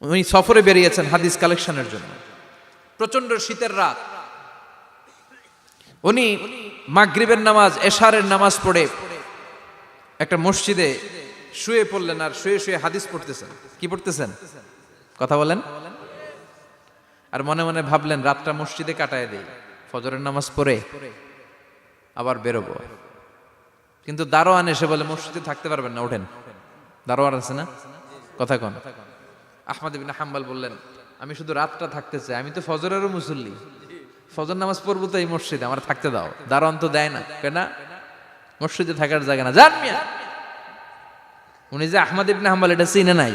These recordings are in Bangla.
উনি সফরে বেরিয়েছেন হাদিস কালেকশনের জন্য। প্রচন্ড শীতের রাত, উনি মাগরিবের নামাজ, এশারের নামাজ পড়ে একটা মসজিদে শুয়ে পড়লেন, আর শুয়ে শুয়ে হাদিস পড়তেছেন। কি পড়তেছেন? কথা বলেন। আর মনে মনে ভাবলেন রাতটা মসজিদে কাটায় দেই, ফজরের নামাজ পড়ে আবার বেরোবো। কিন্তু দারোয়ান এসে বলে মসজিদে থাকতে পারবেন না, ওঠেন। দারোয়ান আছে না, কথা কন। আহমদ ইবনে হাম্বল বললেন আমি শুধু রাতটা থাকতে চাই, আমি তো ফজরেরও মুসল্লি, ফজর নামাজ পড়বো তো এই মসজিদে, আমার থাকতে দাও। দারোয়ান তো দেয় না, কেন? মসজিদে থাকার জায়গা না, যান মিয়া। উনি যে আহমদ ইবনে হাম্বল এটা চিনে নাই,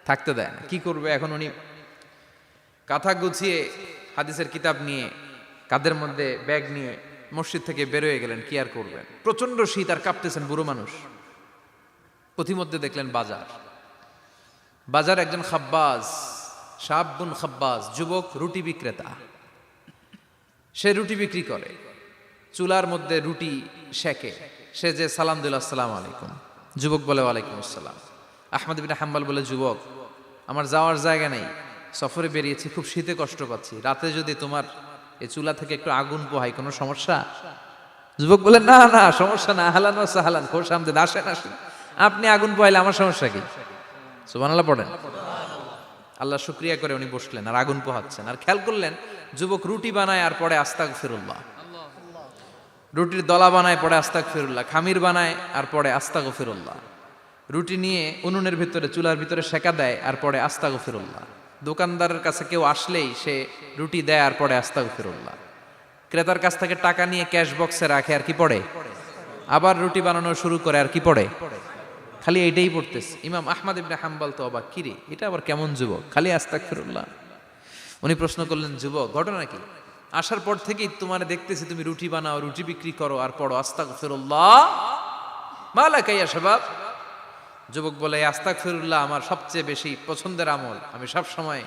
থাকতে দেয় না। কি করবে এখন? উনি কাঁথা গুছিয়ে হাদিসের কিতাব নিয়ে কাঁধের মধ্যে ব্যাগ নিয়ে মসজিদ থেকে বেরোয় গেলেন। কি আর করবেন, প্রচন্ড শীত, আর কাঁপতেছেন, বুড়ো মানুষ। পথিমধ্যে দেখলেন বাজার। বাজার একজন খাব্বাজ, শাবুন খাব্বাজ, যুবক রুটি বিক্রেতা। সে রুটি বিক্রি করে, চুলার মধ্যে রুটি সেকে। সে যে সালাম দিল আসসালামু আলাইকুম, যুবক বলে ওয়ালাইকুম আসসালাম। আহমদ ইবনে হাম্বল বলে যুবক আমার যাওয়ার জায়গা নেই, সফরে বেরিয়েছি, খুব শীতে কষ্ট পাচ্ছি, রাতে যদি তোমার এই চুলা থেকে একটু আগুন পোহাই কোনো সমস্যা? যুবক বলে না না সমস্যা না, আহলান ওয়া সাহলান, খোশ আমদেদ, আসেন আসেন, আপনি আগুন পোহাইলে আমার সমস্যা কি? সুবহানাল্লাহ পড়েন। আল্লাহ শুকরিয়া করে উনি বসলেন আর আগুন পোহাচ্ছেন। আর খেয়াল করলেন যুবক রুটি বানায় আর পরে আস্তাগফিরুল্লাহ, রুটির দলা বানায় পরে আস্তাগফিরুল্লাহ, খামির বানায় আর পরে আস্তাগফিরুল্লাহ, রুটি নিয়ে উনুনের ভিতরে চুলার ভিতরে সেকা দেয় আর পরে আস্তাগফিরুল্লাহ। দোকানদারের কাছে কেউ আসলেই সে রুটি দেয় আর পরে আস্তাগফিরুল্লাহ। ক্রেতার কাছ থেকে টাকা নিয়ে ক্যাশ বক্সে রাখে আর কি পড়ে, আবার রুটি বানানো শুরু করে আর কি পড়ে, খালি এইটাই পড়তেছে। ইমাম আহমদ ইবনে হাম্বল তো অবাক, কিরে এটা আবার কেমন যুবক, খালি আস্তাগফিরুল্লাহ। উনি প্রশ্ন করলেন যুবক ঘটনা কি? আসার পর থেকেই তোমার দেখতেছি তুমি রুটি বানাও, রুটি বিক্রি করো আর পড়ো আস্তাগফিরুল্লাহ, মালাকা ইয়া শাবাব। যুবক বলে আস্তাগফিরুল্লাহ আমার সবচেয়ে বেশি পছন্দের আমল, আমি সব সময়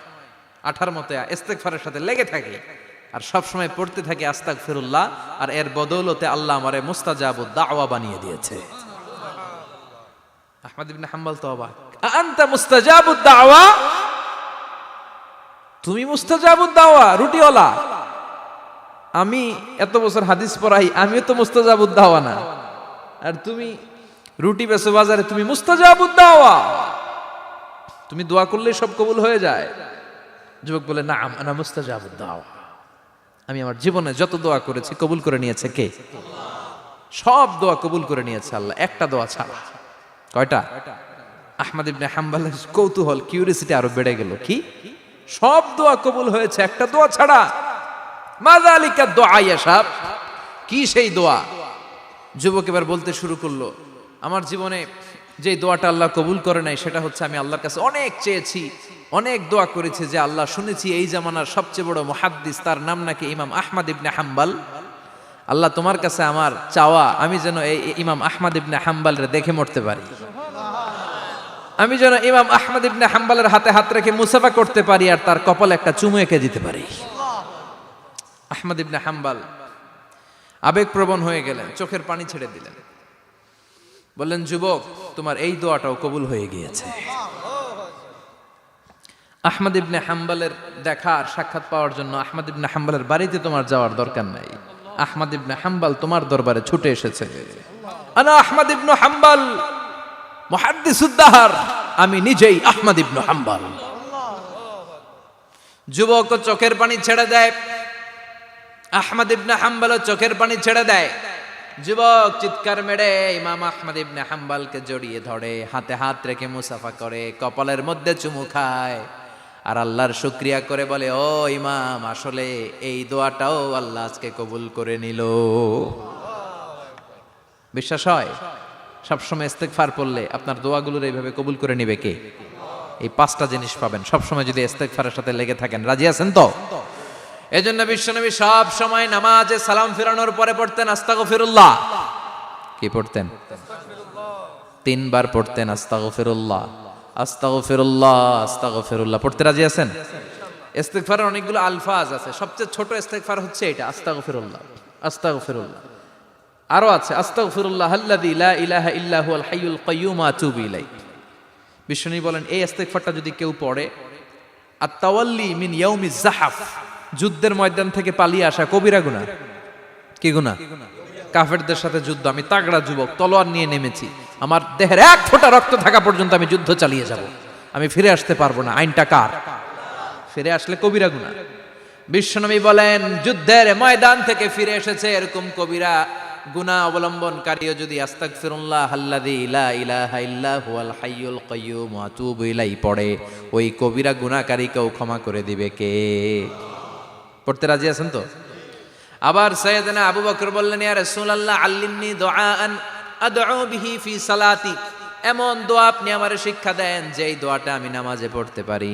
আঠার মতো ইস্তেগফারের সাথে লেগে থাকি আর সব সময় পড়তে থাকি আস্তাগফিরুল্লাহ, আর এর বদৌলতে আল্লাহ আমারে মুস্তাজাবুদ দাওয়া বানিয়ে দিয়েছে। আহমদ ইবনে হাম্বল তো অবাক, আনতা মুস্তাজাবুদ দাওয়া, তুমি মুস্তাজাবুদ দাওয়া, রুটিওয়ালা। আমি এত বছর হাদিস পড়াই, আমিও তো মুস্তাজাবুদ দাওয়া না, আর তুমি রুটি বেচো বাজারে, তুমি মুস্তাজাবুদ দাওয়া, তুমি দোয়া করলে সব কবুল হয়ে যায়। যুবক বলে না আনা মুস্তাজাবুদ দাওয়া, আমি আমার জীবনে যত দোয়া করেছি কবুল করে নিয়েছে কে? সব দোয়া কবুল করে নিয়েছে আল্লাহ, একটা দোয়া ছাড়া। কয়টা? আহমদ ইবনে হাম্বলের কৌতূহল, কিউরিসিটি আরো বেড়ে গেল। কি? সব দোয়া কবুল হয়েছে একটা দোয়া ছাড়া। মাযালিকা দুআ ইয়া শাব, কি সেই দোয়া? যুবক এবার বলতে শুরু করলো আমার জীবনে যে দোয়াটা আল্লাহ কবুল করে নাই সেটা হচ্ছে আমি আল্লাহর কাছে অনেক চেয়েছি, অনেক দোয়া করেছি যে আল্লাহ শুনেছি এই জামানার সবচেয়ে বড় মুহাদ্দিস, তার নাম নাকি ইমাম আহমদ ইবনে হাম্বল। আল্লাহ তোমার কাছে আমার চাওয়া আমি যেন এই ইমাম আহমদ ইবনে হাম্বলরে দেখে মরতে পারি, আমি যেন ইমাম আহমদ ইবনে হাম্বলের হাতে হাত রেখে মুসাফা করতে পারি আর তার কপালে একটা চুমু এঁকে দিতে পারি। আহমদ ইবনে হাম্বল আবেগপ্রবণ হয়ে গেলেন, চোখের পানি ছেড়ে দিলেন, বললেন যুবক তোমার এই দোয়াটাও কবুল হয়ে গিয়েছে। আহমদ ইবনে হাম্বলের দেখা আর সাক্ষাৎ পাওয়ার জন্য আহমদ ইবনে হাম্বলের বাড়িতে তোমার যাওয়ার দরকার নাই, আহমদ ইবনে হাম্বল তোমার দরবারে ছুটে এসেছে। আনা আহমদ ইবনে হাম্বল মুহাদ্দিসুদ দাহর, আমি নিজেই আহমদ ইবনে হাম্বল। যুবক চোখের পানি ছেড়ে দেয়, আহমদ ইবনে হাম্বল চোখের পানি ছেড়ে দেয়। যুবক চিৎকার মেরে ইমাম আহমদ ইবনে হাম্বলকে জড়িয়ে ধরে, হাতে হাত রেখে মুসাফা করে, কপালের মধ্যে চুমু খায় আর আল্লাহর শুকরিয়া করে বলে ও ইমাম আসলে এই দোয়াটাও আল্লাহ আজকে কবুল করে নিল। বিশ্বাস হয় সবসময় ইস্তেগফার পড়লে আপনার দোয়াগুলোর এইভাবে কবুল করে নিবে কে? এই পাঁচটা জিনিস পাবেন সবসময় যদি ইস্তেগফারের সাথে লেগে থাকেন। রাজি আছেন তো? এজন্য বিশ্বনবী সব সময় নামাজে সালাম ফিরানোর পরে পড়তেন আস্তাগফিরুল্লাহ। কি পড়তেন? তিনবার পড়তেন আস্তাগফিরুল্লাহ, আস্তাগফিরুল্লাহ, আস্তাগফিরুল্লাহ। পড়তে রাজি আছেন? ইস্তেগফারের অনেকগুলো আলফাজ আছে, সবচেয়ে ছোট ইস্তেগফার হচ্ছে এটা আস্তাগফিরুল্লাহ, আস্তাগফিরুল্লাহ। আরো আছে আস্তাগফিরুল্লাহ আল্লাযী লা ইলাহা ইল্লা হুয়াল হাইয়ুল কাইয়্যুম আতুবু ইলাইহি। বিশ্বনবী বলেন এই ইস্তেগফারটা যদি কেউ পড়ে, আত-তাওয়াল্লি মিন ইয়াউমিজ যাহাফ, যুদ্ধের ময়দান থেকে পালিয়ে আসা কবিরা গুনাহ। কি গুনাহ? কাফেরদের সাথে যুদ্ধ, আমি তাগড়া যুবক, তলোয়ার নিয়ে নেমেছি, আমার দেহের এক ফোঁটা রক্ত থাকা পর্যন্ত আমি যুদ্ধ চালিয়ে যাব, আমি ফিরে আসতে পারবো না, আইনটা কার? ফিরে আসলে কবিরা গুনাহ। বিশ্বনবী বলেন যুদ্ধের ময়দান থেকে ফিরে এসেছে এরকম কবিরা গুনাহ অবলম্বনকারীও যদি আস্তাগফিরুল্লাহ আল্লাযী লা ইলাহা ইল্লা হুয়াল হাইয়ুল কাইয়্যুম ওয়া আতুবু ইলাইহি পড়ে, ওই কবিরা গুনাহকারীকেও ক্ষমা করে দিবে কে? পড়তে রাজি আছেন তো? আবার সাইয়েদনা আবু বকর বললেন, ইয়া রাসূলুল্লাহ আল্লিমনি দুআআন আদউ বিহি ফি সালাতি, এমন দোয়া আপনি আমারে শিক্ষা দেন যে এই দোয়াটা আমি নামাজে পড়তে পারি।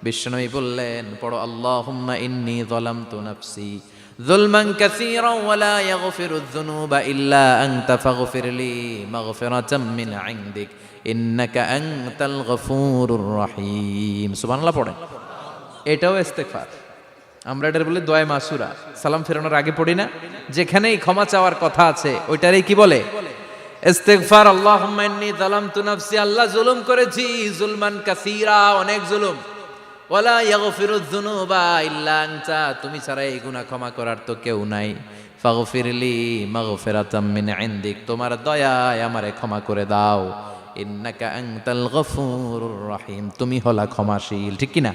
বিশ্বনবী বললেন, পড়ো আল্লাহুম্মা ইন্নী যালামতু নাফসি যুলমান কাসীরান ওয়া লা ইয়াগফিরুয যুনুবা ইল্লা আনতা ফাগফিরলি মাগফিরাতাম মিন ইনদিক ইন্নাকা আনতাল গফুরুর রহিম। সুবহানাল্লাহ পড়েন। এটাও ইস্তেগফার। আমরা এটার বলে দোয়া মাসুরা, সালাম ফেরানোর আগে পড়ি না? যেখানেই ক্ষমা চাওয়ার কথা আছে ওইটারই কি বলে? ইস্তেগফার। আল্লাহুম্মা ইন্নী যালামতু নাফসি, আল্লাহ জুলুম করেছি, যুলমান কাসীরা, অনেক জুলুম, ওয়ালা ইয়াগফিরুয যুনুবা ইল্লা আনতা, তুমি ছাড়া এই গুনাহ ক্ষমা করার তো কেউ নাই। ফাগফিরলি মাগফিরাতাম মিন ইনদিক, তোমার দয়ায় আমারে ক্ষমা করে দাও। ইন্নাকা আনতাল গফুরুর রহিম, তুমি হলা ক্ষমাশীল। ঠিক কি না?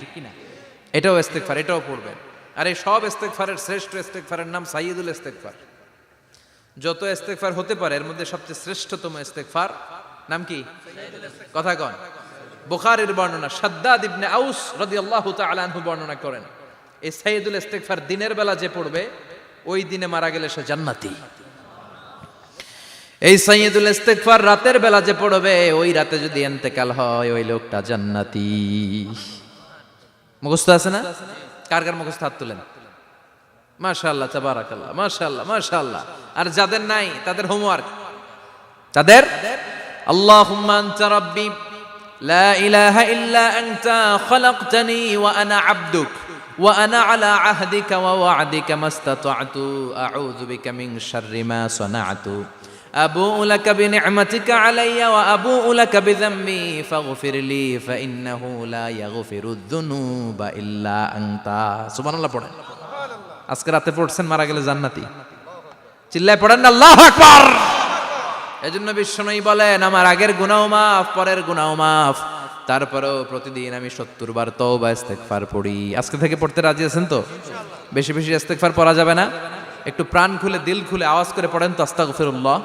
এটাও ইস্তেগফার, এটাও পড়বেন। আর এই সব ইস্তেগফারের শ্রেষ্ঠ ইস্তেগফারের নাম সাইয়্যিদুল ইস্তেগফার। যত ইস্তেগফার হতে পারে এর মধ্যে সবচেয়ে শ্রেষ্ঠতম ইস্তেগফার নাম কি? কথা কন। বুখারীর বর্ণনা, শাদ্দাদ ইবনে আউস রাদিয়াল্লাহু তাআলা আনহু বর্ণনা করেন, এই সাইয়্যিদুল ইস্তেগফার দিনের বেলা যে পড়বে ওই দিনে মারা গেলে সে জান্নাতি। এই সাইয়্যিদুল ইস্তেগফার রাতের বেলা যে পড়বে ওই রাতে যদি ইন্তেকাল হয় ওই লোকটা জান্নাতি। মুখস্থ আছে না? কার কার মুখস্থ হাত তুলেন। মাশাআল্লাহ, তাবারাকাল্লাহ, মাশাআল্লাহ, মাশাআল্লাহ। আর যাদের নাই তাদের হোমওয়ার্ক, তাদের আল্লাহুম্মা আনতা রাব্বি লা ইলাহা ইল্লা আনতা খালাকতানি ওয়া আনা আবদুক ওয়া আনা আলা আহদিকা ওয়া ওয়া'দিকা মাস্তাতা'তু আউযু বিকা মিন শাররি মা সানা'তু আবুউ লাকা বিনি'মাতিকা আলাইয়া ওয়া আবুউ লাকা বিযামবি ফাগফিরলি ফাইন্নাহু লা ইয়াগফিরুয যুনুবা ইল্লা আনতা। সুবহানাল্লাহ পড়েন। আজকে রাতে পড়ছেন, মারা গেলে জান্নাতি। চিল্লায় পড়েন না আল্লাহু আকবার। এজন্য বিশ্বনবী বলেন আমার আগের গুনাহও মাফ, পরের গুনাহও মাফ, তারপরেও প্রতিদিন আমি 70 বার তওবা ইস্তেগফার পড়ি। আজকে থেকে পড়তে রাজি আছেন তো? বেশি বেশি ইস্তেগফার পড়া যাবে না? একটু প্রাণ খুলে দিল খুলে আওয়াজ করে পড়েন তো আস্তাগফিরুল্লাহ।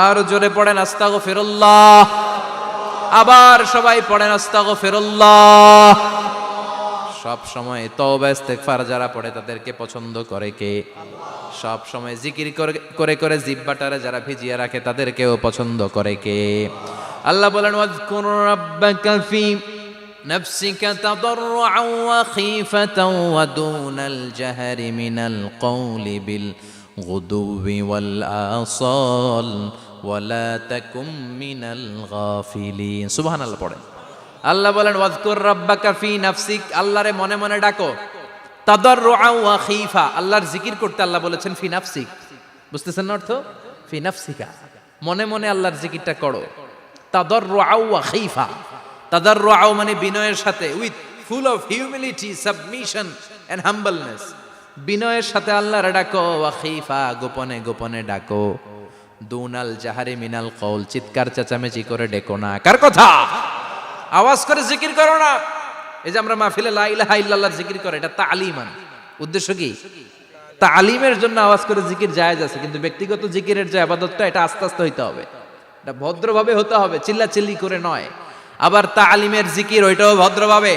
আর জোরে পড়েন আস্তাগফিরুল্লাহ। আবার সবাই পড়েন আস্তাগফিরুল্লাহ। সব সময় তওবা ইস্তেগফার যারা পড়ে তাদেরকে পছন্দ করে কে? সব সময় জিকির করে করে জিহ্বাটারে যারা ভিজিয়ে রাখে তাদেরকেও পছন্দ করে কে? আল্লাহ বলেন ওয়াজকুর রাব্বাকা ফি নাফসিকা তাদাররুআন ওয়া খীফাতান ওয়া দুনাল জাহরি মিনাল কওলি বিল গুদুবি ওয়াল আসাল ওয়া লা তাকুম মিনাল গাফিলিন। সুবহানাল্লাহ পড়েন। আল্লাহ বলেন ওয়াজকুর রাব্বাকা ফি নাফসিক, আল্লাহরে মনে মনে ডাকো। তাদাররুআন ওয়া খীফা, আল্লাহর জিকির করতে আল্লাহ বলেছেন ফি নাফসিক। বুঝতেছেন না অর্থ? ফি নাফসিকা, মনে মনে আল্লাহর জিকিরটা করো। তাদাররুআন ওয়া খীফা, তাদাররুআন মানে বিনয়ের সাথে, with full of humility, submission and humbleness, বিনয়ের সাথে আল্লাহরে ডাকো। ওয়া খীফা, গোপনে গোপনে ডাকো। দুনাল জাহারি মিনাল কওল, চিৎকার চেঁচামেচি করে ডেকো না। কার কথা? আওয়াজ করে জিকির করো না। এই যে আমরা মাহফিলে লা ইলাহা ইল্লাল্লাহর জিকির করে, এটা তালিমান। উদ্দেশ্য কি? তালিমের জন্য আওয়াজ করে জিকির জায়েজ আছে, কিন্তু ব্যক্তিগত জিকিরের যে ইবাদতটা এটা আস্তে আস্তে হইতে হবে, এটা ভদ্রভাবে হতে হবে, চিল্লাচিল্লি করে নয়। আবার তালিমের জিকির ওইটাও ভদ্রভাবে।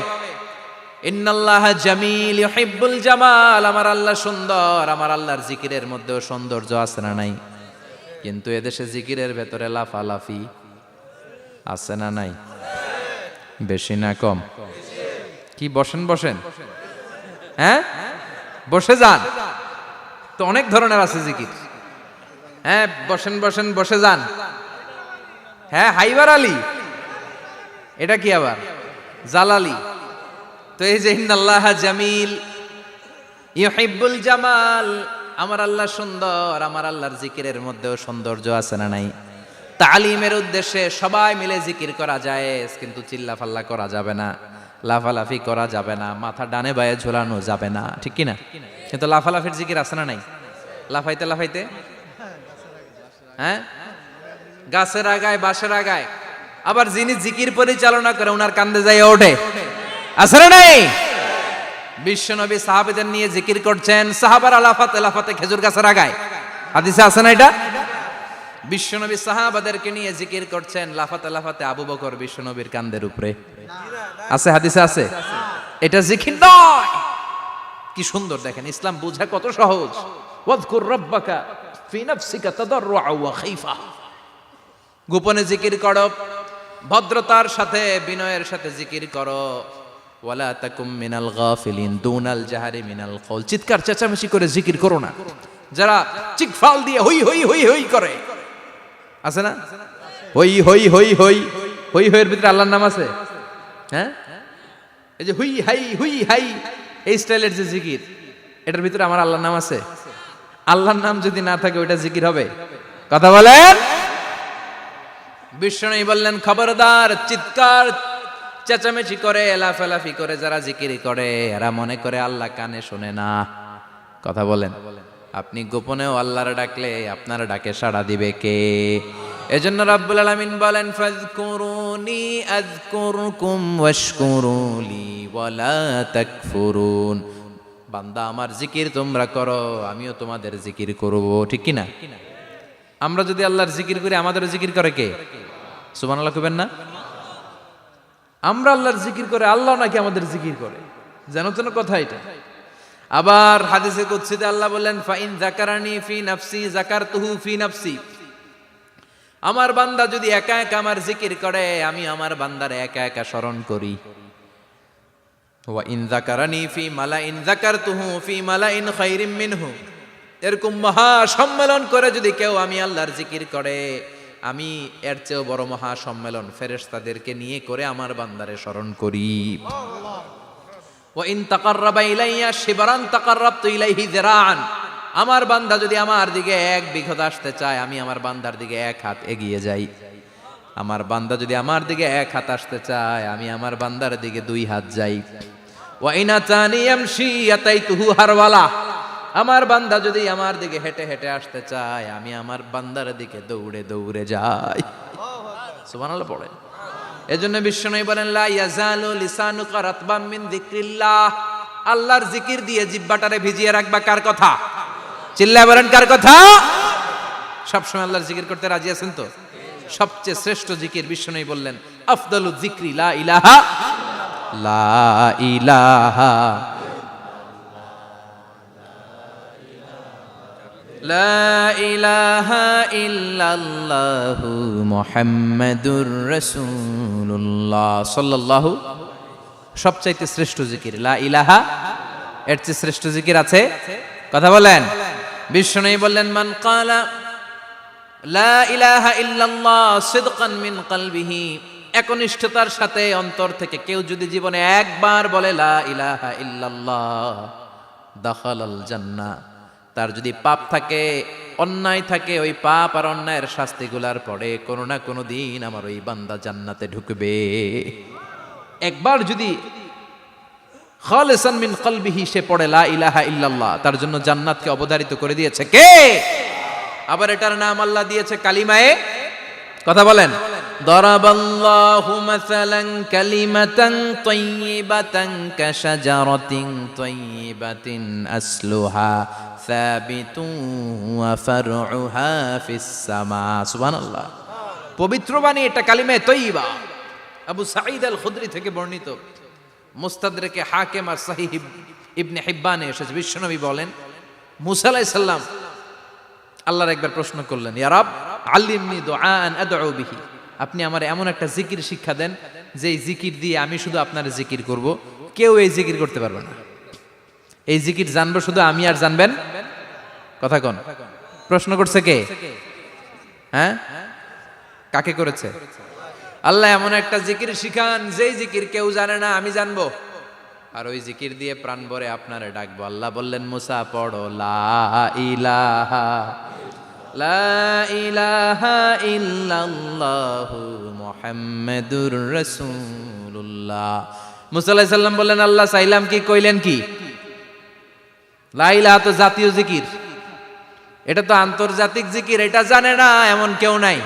ইন্নাল্লাহা জামিল ইউহিব্বুল জামাল, আমার আল্লাহ সুন্দর, আমার আল্লাহর জিকিরের মধ্যেও সৌন্দর্য আছে না নাই? কিন্তু এদেশে জিকিরের ভেতরে লাফালাফি আছে না নাই? বেশি না কম? কি বসেন বসেন, হ্যাঁ বসে যান তো, অনেক ধরনের আছে জিকির। হ্যাঁ বসেন বসেন, বসে যান। হ্যাঁ হাইবার আলী, এটা কি আবার জালালি? তো এই যে ইন্নাল্লাহা জামিল ইউহিব্বুল জামাল, আমার আল্লাহ সুন্দর, আমার আল্লাহর জিকিরের মধ্যেও সৌন্দর্য আছে না নাই? তালিমের উদ্দেশ্যে সবাই মিলে জিকির করা যায়, কিন্তু চিল্লাফাল্লা করা যাবে না, লাফালাফি করা যাবে না, মাথা ডানে বায়ে ঝোলানো যাবে না, ঠিক কি না? কিন্তু লাফালাফির জিকির আছে না নাই? লাফাইতে লাফাইতে, হ্যাঁ, গাছের আগায় বাঁশের আগায়, আবার যিনি জিকির পরিচালনা করে ওনার কান্দে যাই ওঠে, আছে না নাই? বিশ্বনবী সাহাবীদের নিয়ে জিকির করছেন, সাহাবারা লাফাতে লাফাতে খেজুর গাছের আগায়, হাদিসে আছে না এটা? বিশ্বনবী সাহাবাদেরকে নিয়ে জিকির করছেন, লাফাতে লাফাতে আবু বকর বিশ্বনবীর কান্দের উপরে, আছে হাদিসে আছে? এটা জিকির নয়। কি সুন্দর দেখেন, ইসলাম বুঝা কত সহজ। ওয়াজকুর রাব্বাকা ফি নাফসিকা তাদাররুআ ওয়া খাইফা, গোপনে জিকির করো, ভদ্রতার সাথে বিনয়ের সাথে জিকির করো। ওয়ালা তাকুম মিনাল গাফিলিন দুনাল জাহারি মিনাল কওল, চিৎকার চেঁচামেচি করে জিকির করো না। যারা চিকফাল দিয়ে হই হই হই হই করে, আছে না? হই হই হই হই হই হইয়ের ভিতরে আল্লাহর নাম আছে, হ্যাঁ? এই যে হুই হাই হুই হাই এই স্টাইলের যে জিকির, এটার ভিতরে আমার আল্লাহর নাম আছে? আল্লাহর নাম যদি না থাকে ওইটা জিকির হবে? কথা বলেন। বিশ্বনবী বললেন, খবরদার, চিৎকার চেঁচামেচি করে লাফালাফি করে যারা জিকির করে এরা মনে করে আল্লাহ কানে শোনে না। কথা বলেন। আপনি গোপনেও আল্লাহর ডাকলে আপনার ডাকে সাড়া দিবে কে? এজন্য রাব্বুল আলামিন বলেন, ফাযকুরুনি আযকুরকুম ওয়াশকুরুলি ওয়ালা তাকফুরুন। বান্দা আমার জিকির তোমরা করো, আমিও তোমাদের জিকির করব, ঠিক কি না? আমরা যদি আল্লাহর জিকির করি আমাদেরও জিকির করে কে? সুবহানাল্লাহ কইবেন না? আমরা আল্লাহর জিকির করে, আল্লাহ নাকি আমাদের জিকির করে, জানো তো না কথা এটা? আবার হাদিসে কুদসিতে আল্লাহ বললেন, ফাইন যাকারানি ফি নাফসি যাকারতুহু ফি নাফসি। আমার বান্দা যদি একা একা আমার জিকির করে, আমি আমার বান্দারে একা একা স্মরণ করি। ওয়া ইন যাকারানি ফি মালাইন যাকারতুহু ফি মালাইন খায়রিম মিনহু। এরকম মহা সম্মেলন করে যদি কেউ আমি আল্লাহর জিকির করে, আমি এর চেয়েও বড় মহা সম্মেলন ফেরেশতাদেরকে নিয়ে করে আমার বান্দারে স্মরণ করি। ওয়া ইন তাকাররাবা ইলাইয়া শিবরান তাকাররাবতু ইলাইহি যিরাআন। আমার বান্দা যদি আমার দিকে এক বিঘত আসতে চায়, আমি আমার বান্দার দিকে এক হাত এগিয়ে যাই। আমার বান্দা যদি আমার দিকে এক হাত আসতে চায়, আমি আমার বান্দার দিকে দুই হাত যাই। ওয়া ইন আতানি ইয়ামশি আতাইতুহু হারওয়ালা। আমার বান্দা যদি আমার দিকে হেঁটে হেঁটে আসতে চায়, আমি আমার বান্দার দিকে দৌড়ে দৌড়ে যাই। সুবহানাল্লাহ পড়েন। এজন্য বিশ্বনবী বলেন, লা ইয়াজালু লিসানুকা রাতবাম মিন যিকরিল্লাহ। আল্লাহর জিকির দিয়ে জিহ্বাটারে ভিজিয়ে রাখবা। কার কথা? চিল্লায় বলেন, কার কথা? সবসময় আল্লাহর জিকির করতে রাজি আছেন তো? সবচেয়ে শ্রেষ্ঠ জিকির বিশ্বনবী বললেন, আফদালু যিকরি লা ইলাহা লা ইলাহা লা ইলাহা ইল্লাল্লাহু মুহাম্মাদুর রাসূলুল্লাহ সাল্লাল্লাহু। সবচাইতে শ্রেষ্ঠ জিকির লা ইলাহা, এর চেয়ে শ্রেষ্ঠ জিকির আছে? কথা বলেন। বিশ্বনবী বললেন, মান ক্বালা লা ইলাহা ইল্লাল্লাহ সিদকান মিন কলবিহি, একনিষ্ঠতার সাথে অন্তর থেকে কেউ যদি জীবনে একবার বলে লা ইলাহা ইল্লাল্লাহ, দাখালাল জান্নাহ। তার যদি পাপ থাকে, অন্যায় থাকে, ওই পাপ আর অন্যায়ের শাস্তিগুলার পরে কোনো না কোনো দিন আমার ওই বান্দা জান্নাতে ঢুকবে। একবার যদি খালিসান মিন কলবিহি সে পড়ে লা ইলাহা ইল্লাল্লাহ, তার জন্য জান্নাতকে অবধারিত করে দিয়েছে কে? আবার এটার নাম আল্লাহ দিয়েছে কালিমায়ে, কথা বলেন, দরাবাল্লাহু মাসালান কালিমাতান তাইয়িবাতান কাশাজারাতিন তাইয়িবাতিন আসলুহা সাবিতুন ওয়া ফারউহা ফিস সামা। সুবহানাল্লাহ। পবিত্র বাণী এটা কালিমায়ে তাইয়িবা। আবু সাঈদ আল খুদরি থেকে বর্ণিত, মুস্তাদরেকে হাকিম আর সহিহ ইবনে হিব্বানে এসেছে। বিশ্বনবী বলেন, মুসা আলাইহিস সালাম আল্লাহর একবার প্রশ্ন করলেন, ইয়া রাব আল্লিমনি দুআআন আদউ বিহি, আপনি আমার এমন একটা জিকির শিক্ষা দেন যে জিকির দিয়ে আমি শুধু আপনার জিকির করব, কেউ এই জিকির করতে পারবে না। এই জিকির জানবো শুধু আমি, আর জানবেন কথা কোন? প্রশ্ন করছে কে? হ্যাঁ, কাকে করেছে? আল্লাহ এমন একটা জিকির শিখান যেই জিকির কেউ জানে না, আমি জানবো, আর ওই জিকির দিয়ে প্রাণ ভরে আপনারে ডাকবো। আল্লাহ বললেন, মুসা পড়ো লা ইলাহা লা ইলাহা ইল্লাল্লাহু মুহাম্মাদুর রাসূলুল্লাহ। মুসা আলাইহিস সালাম বললেন, আল্লাহ চাইলাম কি, কইলেন কি? লা ইলাহা তো জাতীয় জিকির, এটা তো আন্তর্জাতিক জিকির, এটা জানে না এমন কেউ নাই।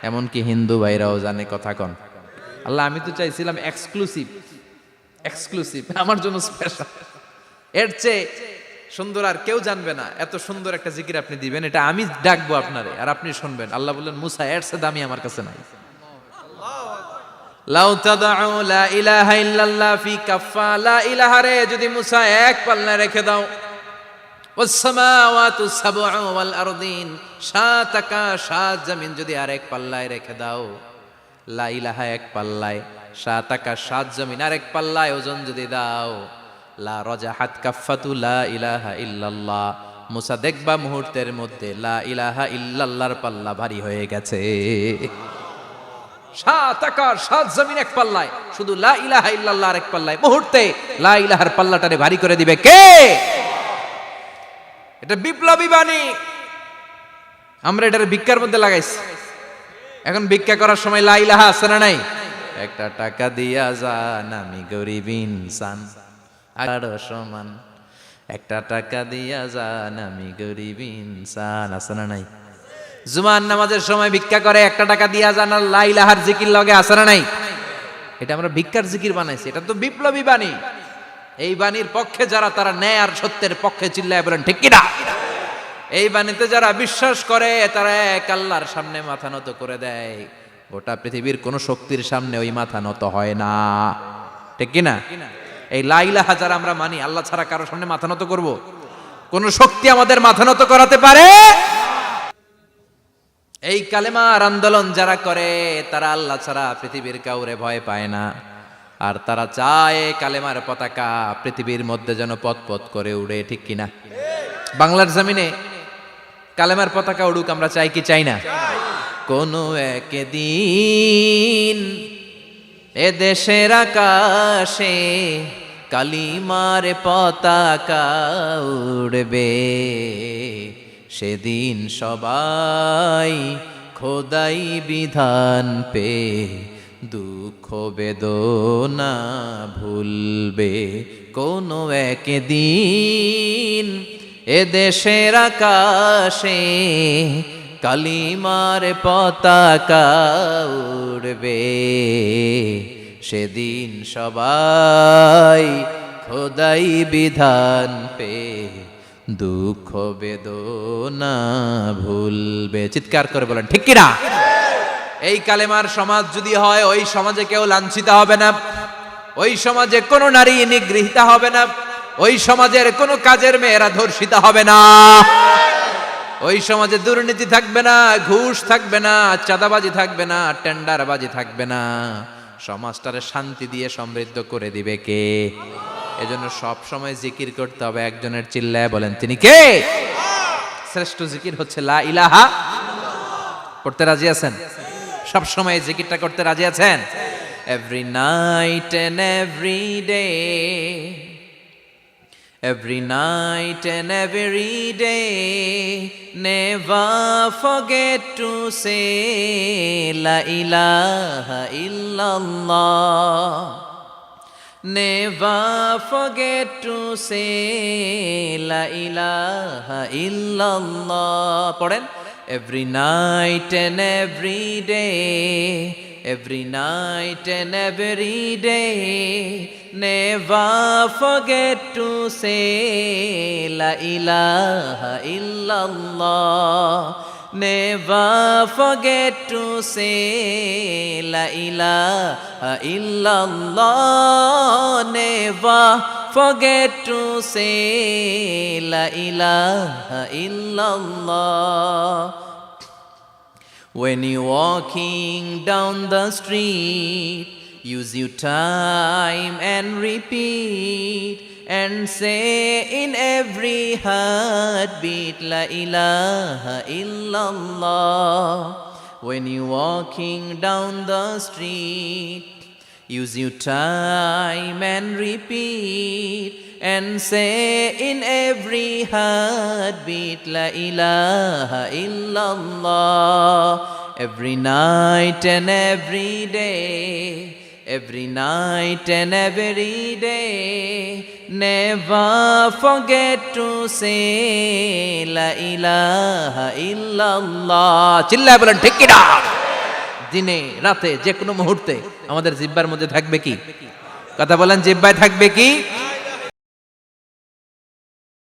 এমনকি হিন্দু ভাইরাও জানে। কথা কন। আল্লাহ আমি তো চাইছিলাম এক্সক্লুসিভ, আমার জন্য স্পেশাল, এর চেয়ে সুন্দর আর কেউ জানবে না। এত সুন্দর একটা জিকির আপনি দিবেন, এটা আমি ডাকবো আপনারে আর আপনি শুনবেন। আল্লাহ বললেন, মুসা এর চেয়ে দামি আমার কাছে নাই। লাউ তাদউ লা ইলাহা ইল্লাল্লাহ ফি কাফা, লা ইলাহা রে যদি মুসা এক পাল্লায় রেখে দাও, ওয়াস সামাওয়াতু সাবউ ওয়াল আরদিন, সাত আকাশ সাত জমিন যদি আরেক পাল্লায় রেখে দাও, লা ইলাহা এক পাল্লায়, সাত আকাশ সাত জমিন আরেক পাল্লায় ওজন যদি দাও, লা রাজাহাত কাফাতু লা ইলাহা ইল্লাল্লাহ, মুসা দেখবা মুহূর্তের মধ্যে লা ইলাহা ইল্লাল্লাহর পাল্লা ভারী হয়ে গেছে। সাত আকাশ সাত জমিন এক পাল্লায়, শুধু লা ইলাহা ইল্লাল্লাহ আরেক পাল্লায়, মুহূর্তে লা ইলাহার পাল্লাটারে ভারী করে দিবে কে? এটা বিপ্লবী বাণী। আমরা এটার ভিক্ষার মধ্যে লাগাইছি। এখন ভিক্ষা করার সময় লা ইলাহা আছে না নাই? একটা টাকা দিয়া যান, আমি গরিব ইনসান আর সমান, একটা টাকা দিয়া যান, আমি গরিব ইনসান, আছে না নাই? জুমার নামাজের সময় ভিক্ষা করে, একটা টাকা দিয়া যান, আর লা ইলাহার জিকির লগে, আছে না নাই? এটা আমরা ভিক্ষার জিকির বানাইছি। এটা তো বিপ্লবী বাণী। এই বাণীর পক্ষে যারা, তারা ন্যায় আর সত্যের পক্ষে চিল্লায় বলেন ঠিক কিনা? এই বাণীতে যারা বিশ্বাস করে, তারা এক আল্লাহর সামনে মাথা নত করে দেয়। গোটা পৃথিবীর কোন শক্তির সামনে ওই মাথা নত হয় না, ঠিক কিনা? এই লা ইলাহা যারা আমরা মানি, আল্লাহ ছাড়া কারো সামনে মাথা নত করব? কোন শক্তি আমাদের মাথা নত করাতে পারে? এই কালেমার আন্দোলন যারা করে, তারা আল্লাহ ছাড়া পৃথিবীর কাউরে ভয় পায় না। আর তারা চায় কালেমার পতাকা পৃথিবীর মধ্যে যেন পথ পথ করে উড়ে, ঠিক কিনা? বাংলার জমিনে কালেমার পতাকা উড়ুক, আমরা চাই কি চাই না? কোনো একদিন এ দেশের আকাশে কালিমার পতাকা উড়বে, সেদিন সবাই খোদাই বিধান পে দুঃখ বেদনা ভুলবে। কোনো একদিন এ দেশের আকাশে কালিমার পতাকা উড়বে, সেদিন সবাই খোদাই বিধান পে দুঃখ বেদনা ভুলবে। চিৎকার করে বলেন ঠিক কিনা? এই কালেমার সমাজ যদি হয়, ওই সমাজে কেউ লাঞ্ছিত হবে না, ওই সমাজে কোনো নারী নিগৃহীতা হবে না, ওই সমাজের কোনো কাজের মেয়েরা ধর্ষিত হবে না, ওই সমাজে দুর্নীতি থাকবে না, ঘুষ থাকবে না, চাঁদাবাজি থাকবে না, টেন্ডারবাজি থাকবে না। সমাজটারে শান্তি দিয়ে সমৃদ্ধ করে দিবে কে? এজন্য সব সময় জিকির করতে হবে একজনের, চিল্লায় বলেন তিনি কে? শ্রেষ্ঠ জিকির হচ্ছে লা ইলাহা। পড়তে রাজি আছেন? সব সময় জিকিরটা করতে রাজি আছেন? Every night and every day, every night and every day, never forget to say la ilaha illallah, never forget to say la ilaha illallah. পড়েন, every night and every day, every night and every day, never forget to say la ilaha illallah, never forget to say la ilaha illallah, never forget to say la ilaha illallah. When you're walking down the street, use your time and repeat, and say in every heartbeat la ilaha illallah. When you're walking down the street, Use your time and repeat and say in every heartbeat La ilaha illallah. Every night and every day, every night and every day, never forget to say La ilaha illallah. চিল্লায় বলেন ঠিক কিনা? দিনে রাতে যে কোনো মুহূর্তে আমাদের জিহ্বার মধ্যে থাকবে কি? কথা বলেন, জিহ্বায় থাকবে কি?